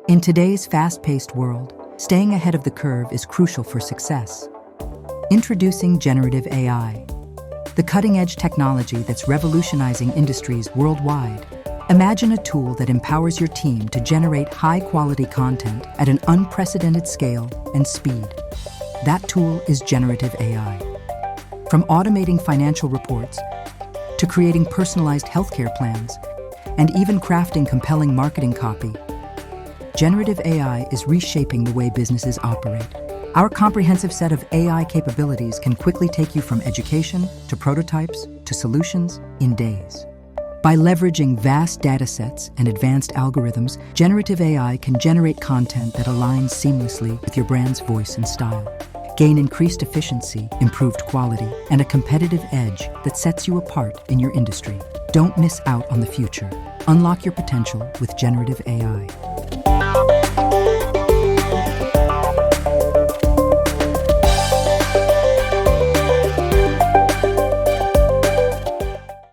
In today's fast-paced world, staying ahead of the curve is crucial for success. Introducing generative AI, the cutting-edge technology that's revolutionizing industries worldwide. Imagine a tool that empowers your team to generate high-quality content at an unprecedented scale and speed. That tool is generative AI. From automating financial reports to creating personalized healthcare plans and even crafting compelling marketing copy, generative AI is reshaping the way businesses operate. Our comprehensive set of AI capabilities can quickly take you from education to prototypes to solutions in days. By leveraging vast datasets and advanced algorithms, generative AI can generate content that aligns seamlessly with your brand's voice and style. Gain increased efficiency, improved quality, and a competitive edge that sets you apart in your industry. Don't miss out on the future. Unlock your potential with generative AI.